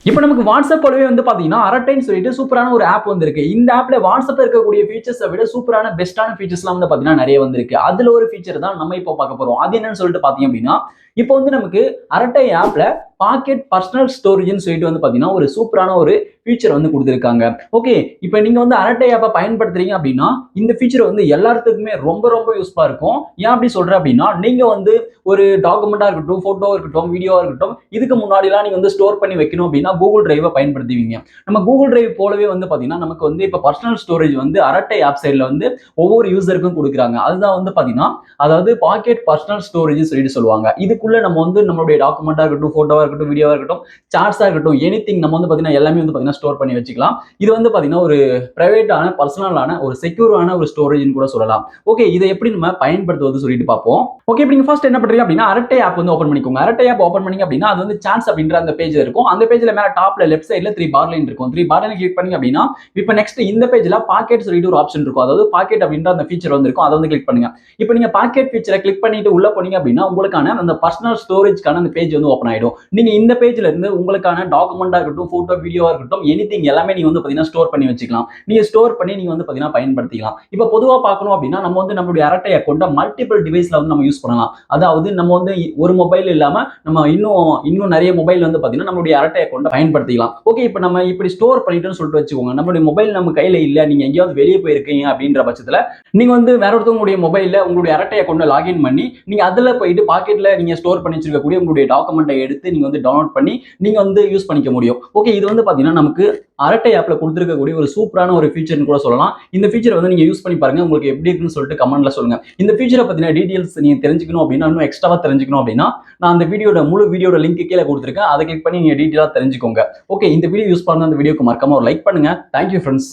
இப்போ நமக்கு வாட்ஸ்அப் போலவே வந்து பாத்தீங்கன்னா அரட்டைன்னு சொல்லிட்டு சூப்பரான ஒரு ஆப் வந்திருக்கு. இந்த ஆப்ல வாட்ஸ்அப்ல இருக்கக்கூடிய ஃபீச்சர்ஸை விட சூப்பரான பெஸ்ட்டான ஃபீச்சர்ஸ்லாம் வந்து பாத்தீங்கன்னா நிறைய வந்திருக்கு. அதுல ஒரு ஃபீச்சர் தான் நம்ம இப்போ பார்க்க போறோம். அது என்னன்னு சொல்லிட்டு பாத்தீங்க அப்படின்னா, இப்போ வந்து நமக்கு அரட்டை ஆப்ல பாக்கெட் பர்சனல் ஸ்டோரேஜ்னு சொல்லிட்டு வந்து பாத்தீங்கன்னா ஒரு சூப்பரான ஒரு ஃபீச்சர் வந்து கொடுத்துருக்காங்க. ஓகே, இப்போ நீங்க வந்து அரட்டை ஆப்பை பயன்படுத்துறீங்க அப்படின்னா இந்த ஃபீச்சர் வந்து எல்லாத்துக்குமே ரொம்ப ரொம்ப யூஸ்ஃபுல்லா இருக்கும். ஏன் அப்படி சொல்றேன் அப்படின்னா, நீங்க வந்து ஒரு டாக்குமெண்டா இருக்கட்டும், போட்டோவா இருக்கட்டும், வீடியோவா இருக்கட்டும், இதுக்கு முன்னாடிலாம் நீங்க வந்து ஸ்டோர் பண்ணி வைக்கணும் அப்படின்னா கூகுள் டிரைவை பயன்படுத்துவீங்க. நம்ம கூகுள் டிரைவ் போலவே வந்து பாத்தீங்கன்னா நமக்கு வந்து இப்போ பர்சனல் ஸ்டோரேஜ் வந்து அரட்டை ஆப் சைட்ல வந்து ஒவ்வொரு யூசருக்கும் கொடுக்குறாங்க. அதுதான் வந்து பாத்தீங்கன்னா அதாவது பாக்கெட் பர்சனல் ஸ்டோரேஜ் சொல்லிட்டு சொல்லுவாங்க. இதுக்குள்ள நம்ம வந்து நம்மளுடைய டாக்குமெண்டா இருக்கட்டும், போட்டோவா இருக்கட்டும், வீடியோவா இருக்கட்டும், சார்ட்ஸா இருக்கட்டும், எனிதிங் நம்ம வந்து பாத்தீங்கன்னா எல்லாமே வந்து பாத்தீங்கன்னா ஸ்டோர் பண்ணி வச்சுக்கலாம். இது வந்து பாத்தீங்கன்னா ஒரு பிரைவேட்டான பர்சனலான ஒரு செக்யூரான ஒரு ஸ்டோரேஜ்னு கூட சொல்லலாம். ஓகே, இதை எப்படி நம்ம பயன்படுத்துவது சொல்லிட்டு பார்ப்போம். ஓகே, இப்போ நீங்க ஃபர்ஸ்ட் என்ன பண்றீங்க அப்படின்னா அரட்டை ஆப் வந்து ஓபன் பண்ணிக்கோங்க. அரட்டை ஆப் ஓபன் பண்ணீங்க அப்படின்னா அது வந்து சாட்ஸ் அப்படின்ற அந்த பேஜ் இருக்கும். அந்த பேஜ்ல மேல டாப்ல லெஃப்ட் சைடுல 3 பார் லைன் இருக்கும். 3 பார் லைன் கிளிக் பண்ணீங்க அப்படின்னா இப்போ நெக்ஸ்ட் இந்த பேஜ்ல பாக்கெட் சொல்லிட்டு ஒரு ஆப்ஷன் இருக்கும். அதாவது பாக்கெட் அப்படின்ற அந்த ஃபீச்சர் வந்து இருக்கும். அதை வந்து கிளிக் பண்ணுங்க. இப்போ நீங்க பாக்கெட் ஃபீச்சரை கிளிக் பண்ணிட்டு உள்ள போனீங்க அப்படின்னா உங்களுக்கான அந்த பர்சனல் ஸ்டோரேஜ்க்கான அந்த பேஜ் வந்து ஓபன் ஆயிடும். நீங்க இந்த பேஜ்ல இருந்து உங்களுக்கான டாக்குமெண்டா இருக்கட்டும், போட்டோ, வீடியோவா இருக்கட்டும், எனிதிங் எல்லாமே நீங்க வந்து பாத்தீங்கன்னா ஸ்டோர் பண்ணி வச்சுக்கலாம். நீங்க ஸ்டோர் பண்ணி நீங்க வந்து பாத்தீங்கன்னா பயன்படுத்திக்கலாம். இப்போ பொதுவா பார்க்கணும் அப்படின்னா நம்ம வந்து நம்மளுடைய அரட்டை அக்கௌண்ட்டை மல்டிபிள் டிவைஸ்ல வந்து நம்ம யூஸ் பண்ணலாம். அதாவது நம்ம வந்து ஒரு மொபைல் இல்லாம நம்ம இன்னும் நிறைய மொபைல் வந்து பாத்தீங்கன்னா நம்மளுடைய அரட்டை அக்கௌண்ட்டை பயன்படுத்திக்கலாம். ஓகே, இப்போ நம்ம இப்படி ஸ்டோர் பண்ணிட்டோம்னு சொல்லிட்டு வச்சுக்கோங்க. நம்மளுடைய மொபைல் நம்ம கையில இல்ல, நீங்க எங்கேயாவது வெளியே போயிருக்கீங்க அப்படின்ற பட்சத்துல நீங்க வந்து வேற ஒருத்தவங்களுடைய மொபைல்ல உங்களுடைய அரட்டை அக்கௌண்ட்டை லாகின் பண்ணி நீங்க அதுல போயிட்டு பாக்கெட்ல நீங்க ஸ்டோர் பண்ணி வச்சிருக்கக்கூடிய உங்களுடைய டாக்குமெண்ட்டை எடுத்து நீங்க வந்து டவுன்லோட் பண்ணி நீங்க வந்து யூஸ் பண்ணிக்க முடியும். ஓகே, இது வந்து பாத்தீங்கன்னா நமக்கு அரட்டை ஆப்ல கொடுத்திருக்கக்கூடிய ஒரு சூப்பரான ஒரு ஃபீச்சர்னு கூட சொல்லலாம். இந்த ஃபீச்சரை வந்து நீங்க யூஸ் பண்ணி பாருங்க. உங்களுக்கு எப்படி இருக்குன்னு சொல்லிட்டு கமெண்ட்ல சொல்லுங்க. இந்த ஃபீச்சரை பத்தின டீடைல்ஸ் நீங்க தெரிஞ்சுக்கணும் அப்படின்னா, இன்னும் எக்ஸ்ட்ராவா தெரிஞ்சுக்கணும் அப்படின்னா, நான் அந்த முழு வீடியோட லிங்க் கீழே கொடுத்திருக்கேன். அதை கிளிக் பண்ணி நீங்க டீடைலா தெரிஞ்சுக்கோங்க. ஓகே, இந்த வீடியோ யூஸ் பண்ண அந்த வீடியோக்கு மறக்காம ஒரு லைக் பண்ணுங்க. Thank you friends.